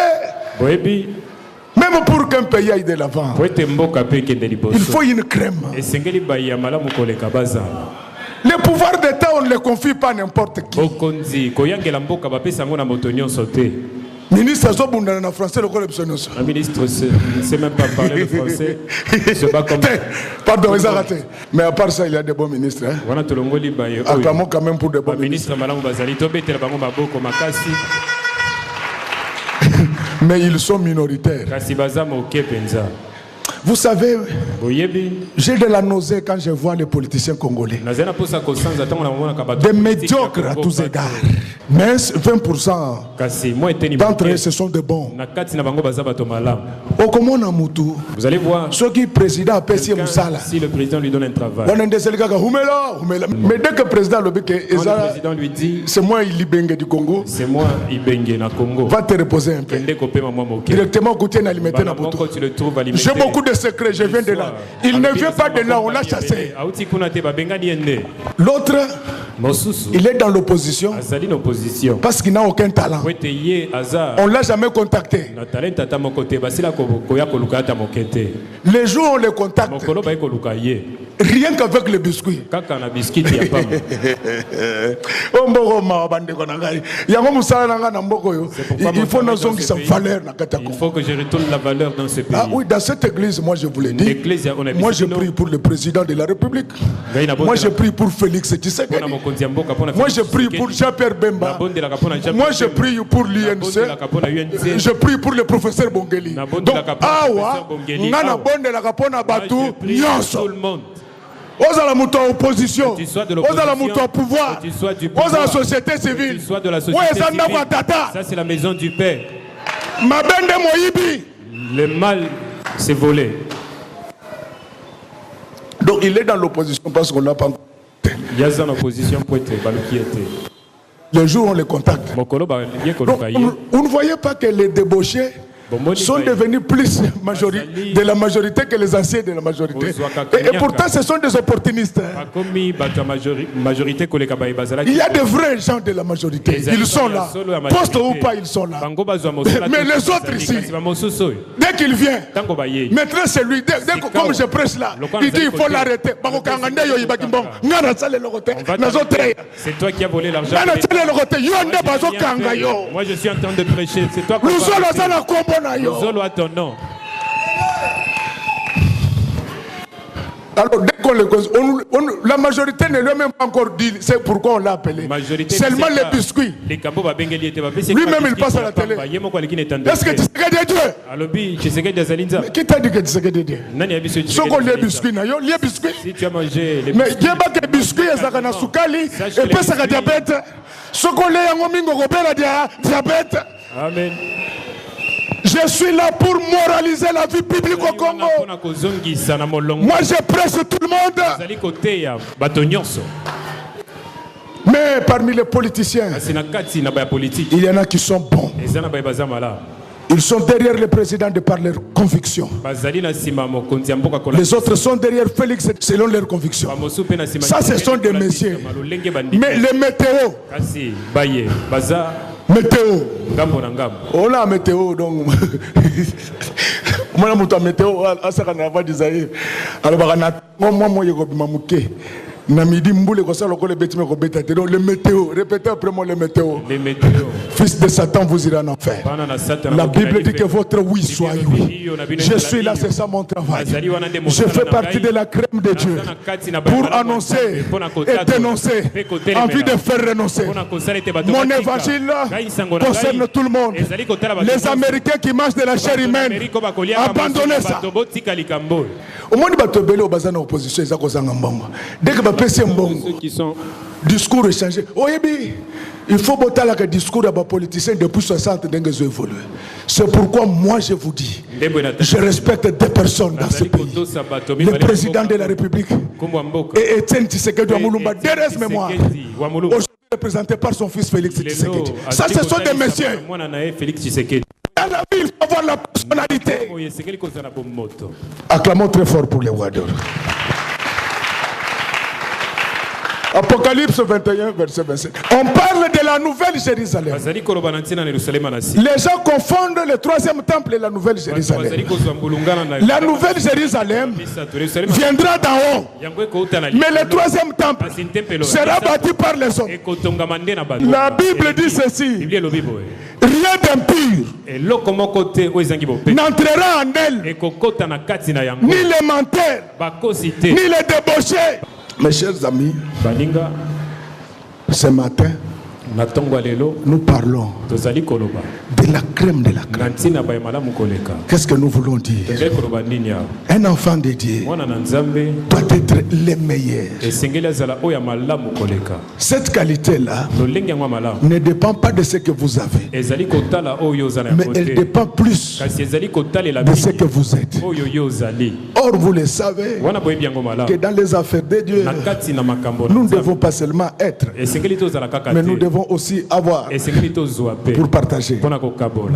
Speaker 4: oui,
Speaker 1: même pour qu'un pays aille de l'avant, il faut une crème. Le pouvoir d'État, on ne le confie pas à n'importe qui. Ministre Zobunda en français, le corruptionnaire.
Speaker 4: Un ministre ne sait même pas parler le français.
Speaker 1: Pardon, ils ont raté. Mais à part ça, il y a des bons ministres. Acclamons quand même pour des bons ministres. Mais ils sont minoritaires. Vous savez, j'ai de la nausée quand je vois les politiciens congolais. Des médiocres à tous égards. Mais 20% d'entre eux, ce sont des bons.
Speaker 4: Vous allez voir,
Speaker 1: si le président
Speaker 4: lui donne un travail,
Speaker 1: mais dès que le président
Speaker 4: lui dit,
Speaker 1: c'est moi Ibenge du Congo,
Speaker 4: c'est moi Ibenge na Congo,
Speaker 1: va te reposer un peu. Directement, j'ai beaucoup de secrets, je viens de là. Il ne vient pas de là, on l'a chassé. L'autre, Il est dans l'opposition parce qu'il n'a aucun talent. On ne l'a jamais contacté. Les jours où on les contacte, rien qu'avec le biscuit.
Speaker 4: Il faut que je retourne la valeur dans ce pays.
Speaker 1: Ah oui, dans cette église, moi je vous l'ai dit. Moi je prie pour le président de la République. Moi je prie pour Félix Tshisekedi. Moi je prie pour Jean-Pierre Bemba. Moi je prie pour l'UNC. Je prie pour le professeur Bongeli. Donc, awa, ngana bonde la kapona batu nyonso. Aux à la moto opposition, aux à la moto au pouvoir, aux à la société civile.
Speaker 4: Ça c'est la maison du Père. Le mal s'est volé.
Speaker 1: Donc il est dans l'opposition parce qu'on l'a pas encore.
Speaker 4: Il y a dans l'opposition pour être qui était.
Speaker 1: Le jour où on les contacte. Donc, vous ne voyez pas que les débauchés sont devenus plus de la majorité que les anciens de la majorité. Et pourtant, ce sont des opportunistes. Il y a des vrais gens de la majorité. Ils sont là. Poste ou pas, ils sont là. Mais les autres ici, dès qu'il vient, maintenant c'est lui, comme je prêche là, il dit il faut l'arrêter.
Speaker 4: C'est toi qui as volé l'argent. Moi je suis en train de prêcher. C'est toi qui as volé. Zolo à ton nom.
Speaker 1: Alors, dès qu'on le cause, la majorité ne lui a même pas encore dit c'est pourquoi on l'a appelé. Seulement les biscuits. Lui-même, il passe à la télé. Est-ce que tu sais que Dieu? Mais qui t'a dit que tu sais que Dieu? Ce qu'on les biscuits, les biscuits.
Speaker 4: Si tu as mangé les biscuits.
Speaker 1: Mais il y a pas que biscuits, ça a soukali, et puis ça a diabète. Ce qu'on les a diabète.
Speaker 4: Amen.
Speaker 1: Je suis là pour moraliser la vie publique au Congo. Moi, je presse tout le monde. Mais parmi les politiciens, il y en a qui sont bons. Ils sont derrière le président de par leurs convictions. Les autres sont derrière Félix selon leurs convictions. Ça, ce sont des messieurs. Mais les météos. Météo. On a météo donc. Moi la météo à ça qu'on a pas dit. Alors moi Namidi mboule ko ça le bêtime ko bêta donc le météo répétez après moi le météo.
Speaker 4: Les météos.
Speaker 1: Fils de Satan vous irez en enfer. La Bible dit que votre oui soit oui. Je suis là, c'est ça mon travail. Je fais partie de la crème de Dieu pour annoncer et dénoncer envie de faire renoncer. Mon évangile concerne tout le monde. Les Américains qui mangent de la chair humaine, abandonnez ça. Au moins, il au bazar opposition, dès que ceux
Speaker 4: qui sont
Speaker 1: discours échangés. Il faut botter le discours des politiciens depuis 60 ans qu'ils ont évolué. C'est pourquoi moi je vous dis, je respecte des personnes dans ce pays. Le président de la République et Etienne Tshisekedi Wamulumba, derrière mémoire, aujourd'hui représenté par son fils Félix Tshisekedi. Ça, ce sont des messieurs. Dans la vie, il faut avoir la personnalité. Acclamons très fort pour les rois d'or. Apocalypse 21, verset 27. On parle de la nouvelle Jérusalem. Les gens confondent le troisième temple et la nouvelle Jérusalem. La nouvelle Jérusalem viendra d'en haut. Mais le troisième temple sera bâti par les hommes. La Bible dit ceci. Rien d'impur n'entrera en elle, ni les menteurs, ni les débauchés. Mes chers amis, ce matin, nous parlons de la crème de la crème. Qu'est-ce que nous voulons dire? Un enfant de Dieu doit être le meilleur. Cette qualité-là ne dépend pas de ce que vous avez, mais elle dépend plus de ce que vous êtes. Or, vous le savez, que dans les affaires de Dieu, nous ne devons pas seulement être, mais nous devons devons aussi avoir pour partager.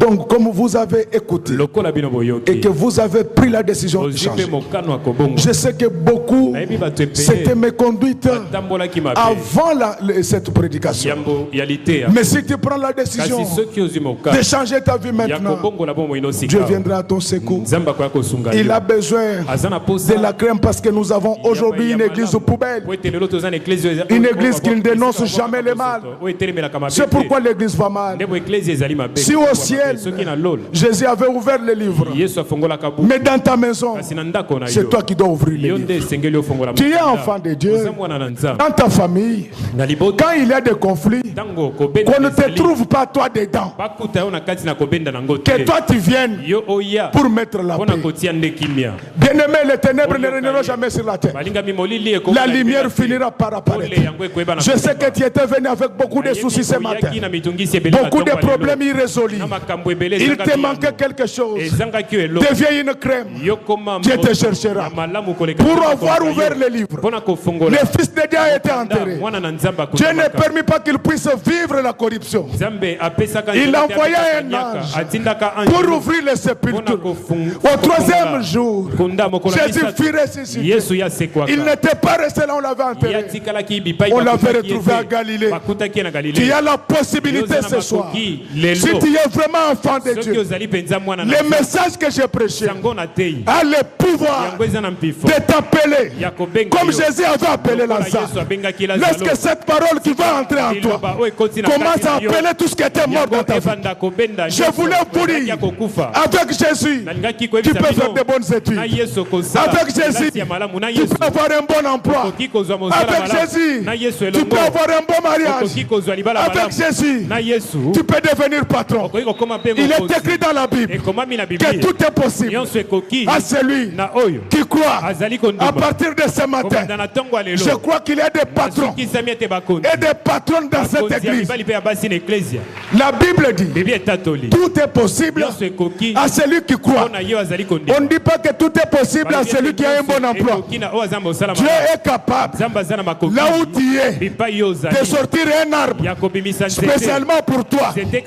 Speaker 1: Donc, comme vous avez écouté et que vous avez pris la décision de changer, je sais que beaucoup s'étaient méconduites avant cette prédication. Mais si tu prends la décision de changer ta vie maintenant, Dieu viendra à ton secours. Il a besoin de la crème parce que nous avons aujourd'hui une église poubelle. Une église qui ne dénonce jamais le mal. C'est pourquoi l'église va mal. Si au ciel, Jésus avait ouvert le livre, mais dans ta maison, c'est toi qui dois ouvrir le livre. Tu es enfant de Dieu. Dans ta famille, quand il y a des conflits, qu'on ne te trouve pas toi dedans, que toi tu viennes pour mettre la paix. Bien-aimé, les ténèbres ne régneront jamais sur la terre. La lumière finira par apparaître. Je sais que tu étais venu avec beaucoup de soucis ce matin, beaucoup de problèmes irrésolus. Il te manquait quelque chose. Deviens une crème. Dieu te cherchera. Pour avoir ouvert le livre, le fils de Dieu a été enterré. Dieu ne permet pas qu'il puisse vivre la corruption. Il envoya un ange pour ouvrir les sépultures. Au troisième jour, Jésus fut ressuscité. Il n'était pas resté là, on l'avait enterré. On l'avait retrouvé à Galilée. Tu as la possibilité ce soir, si tu es vraiment enfant de Dieu, le message que j'ai prêché a le pouvoir de t'appeler comme Jésus avait appelé Lazare. Lorsque cette parole qui va entrer en toi commence à appeler tout ce qui était mort dans ta vie, je voulais vous dire, avec Jésus, tu peux faire de bonnes études. Avec Jésus, tu peux avoir un bon emploi. Avec Jésus, tu peux avoir un bon mariage. Avec Jésus, tu peux devenir patron. Il est écrit dans la Bible que tout est possible à celui qui croit. À partir de ce matin, je crois qu'il y a des patrons et des patronnes dans cette église. La Bible dit tout est possible à celui qui croit. On ne dit pas que tout est possible à celui qui a un bon emploi. Dieu est capable, là où tu es, de sortir un arbre spécialement pour toi. Dieu est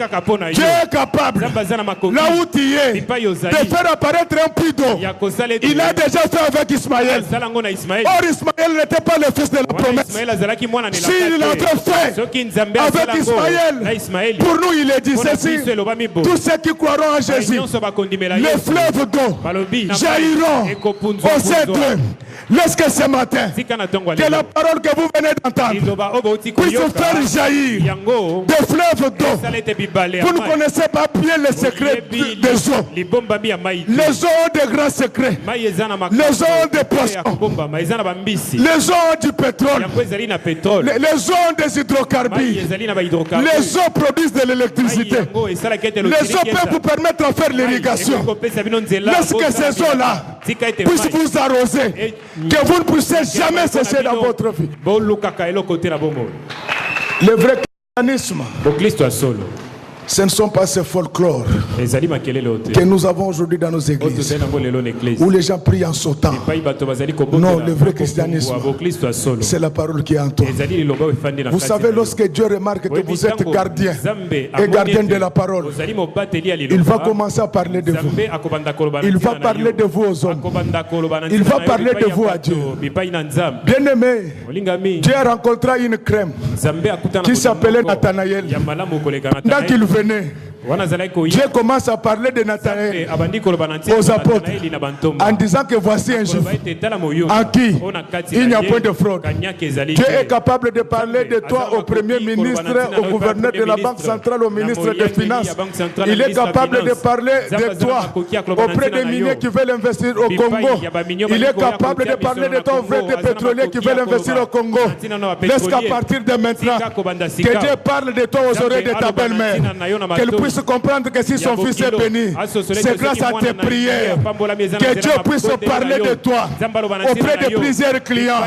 Speaker 1: capable, là où tu es, de faire apparaître un puits d'eau. Il a déjà fait avec Ismaël. Or Ismaël n'était pas le fils de la promesse. S'il l'avait fait avec Ismaël, pour nous il est dit ceci: tous ceux qui croiront en Jésus, les fleuves d'eau jailliront au sein d'eux. Lorsque ce matin, que la parole que vous venez d'entendre puisse faire jaillir des fleuves d'eau. Vous ne connaissez pas bien les secrets des eaux. Les eaux ont des grands secrets. Les eaux ont des poissons. Les eaux ont du pétrole. Les eaux ont des hydrocarbures. Les eaux produisent de l'électricité. Les eaux peuvent vous permettre de faire l'irrigation. Lorsque ces eaux-là puissent vous arroser, que vous ne puissiez jamais cesser dans votre vie. Le vrai christianisme, ce ne sont pas ces folklores que nous avons aujourd'hui dans nos églises où les gens prient en sautant. Non, le vrai christianisme, c'est la parole qui est en toi. Vous savez, lorsque Dieu remarque que vous êtes gardien et gardien de la parole, il va commencer à parler de vous. Il va parler de vous aux hommes. Il va parler de vous à Dieu. Bien-aimé, Dieu rencontra une crème qui s'appelait Nathanaël. Donc il venait. Dieu commence à parler de Nathanaël aux apôtres en disant que voici un juif en qui il n'y a point de fraude. Dieu est capable de parler de toi au premier ministre, au gouverneur de la Banque centrale, au ministre des Finances. Il est capable de parler de toi auprès des miniers qui veulent investir au Congo. Il est capable de parler de toi auprès des pétroliers qui veulent investir au Congo. Laisse qu'à partir de maintenant, que Dieu parle de toi aux oreilles de ta belle-mère, qu'elle puisse puisse comprendre que si son fils est béni, c'est grâce à tes prières. Que Dieu puisse parler de toi auprès de plusieurs clients.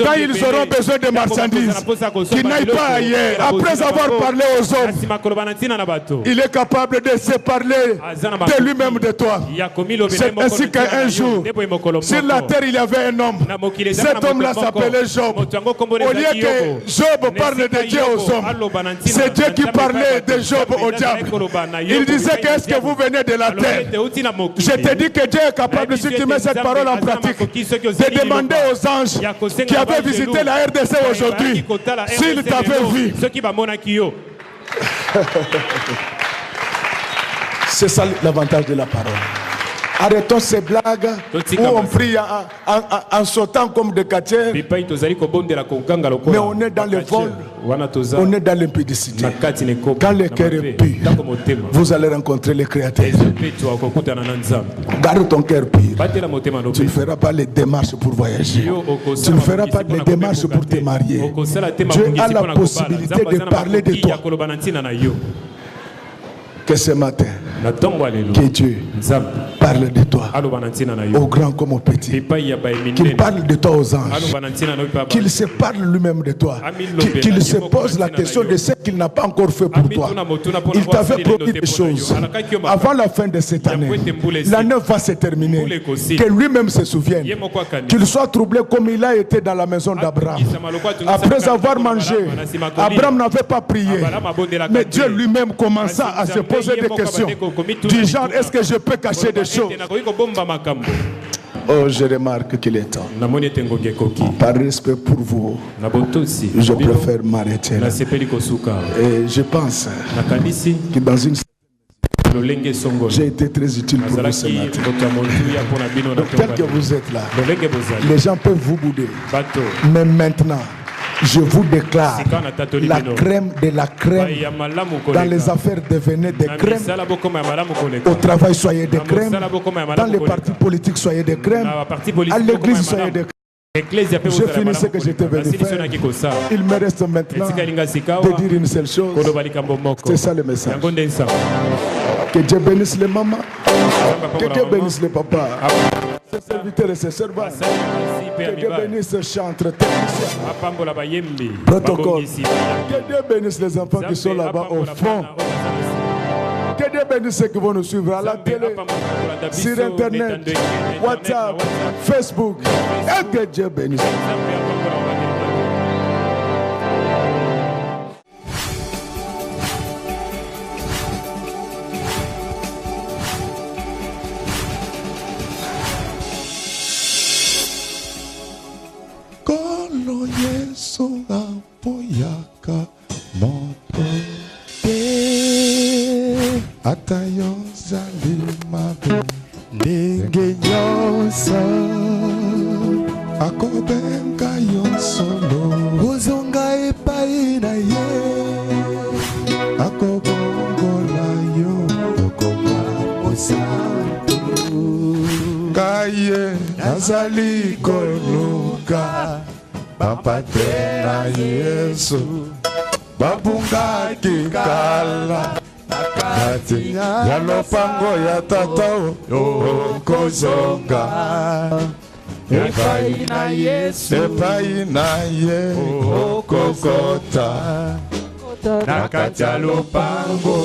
Speaker 1: Quand ils auront besoin de marchandises, qu'ils n'aillent pas ailleurs. Après avoir parlé aux hommes, il est capable de se parler de lui-même de toi. C'est ainsi qu'un jour, sur la terre, il y avait un homme. Cet homme-là s'appelait Job. Au lieu que Job parle de Dieu aux hommes, c'est Dieu qui parlait de Job au diable. Il disait qu'est-ce que vous venez de la terre. Je te dis que Dieu est capable, si tu mets cette parole en pratique, de demander aux anges qui avaient visité la RDC aujourd'hui s'ils t'avaient vu. C'est ça l'avantage de la parole. Arrêtons ces blagues où on prie en sautant comme des quartiers. Mais on est dans le vol, on est dans l'impudicité. Quand le cœur est pur, vous allez rencontrer le Créateur. Garde ton cœur pur. Tu ne feras pas les démarches pour voyager. Tu ne feras pas les démarches pour te marier. Dieu a la possibilité de parler de toi. Que ce matin, que Dieu parle de toi, au grand comme au petit, qu'il parle de toi aux anges, qu'il se parle lui-même de toi, qu'il se pose la question de ce qu'il n'a pas encore fait pour toi. Il t'avait promis des choses avant la fin de cette année. L'année va se terminer. Que lui-même se souvienne, qu'il soit troublé comme il a été dans la maison d'Abraham. Après avoir mangé, Abraham n'avait pas prié, mais Dieu lui-même commença à se poser des questions du genre, est-ce que je peux cacher des choses? Oh, je remarque qu'il est temps. Par respect pour vous, je préfère m'arrêter là. Et je pense que dans une j'ai été très utile pour vous ce matin. Donc, tel que vous êtes là, les gens peuvent vous bouder. Mais maintenant, je vous déclare, la crème de la crème dans les affaires, devenez des crèmes. Au travail, soyez des crèmes. Dans les partis politiques, soyez des crèmes. À l'église, soyez des crèmes. Je finis ce que j'étais venu faire. Il me reste maintenant de dire une seule chose. C'est ça le message. Que Dieu bénisse les mamans. Que Dieu bénisse les papas. Ses serviteurs et ses servantes. Que Dieu bénisse ce chantre technicien. Protocole. Que Dieu bénisse les enfants qui sont là-bas au fond. Que Dieu bénisse ceux qui vont nous suivre à la télé, sur Internet, WhatsApp, Facebook. Et que Dieu bénisse. Kolo Yesu apoyaka moto te atayo zalimabe ndenge nyonso akobenga yo solo ozonga epai na ye akobongola yo okoma osantu kaye nazali koluka bapate na Yesu babungaki kala nakati ya lopango ya tata okozonga epai na Yesu epai na ye okokota nakati ya lopango.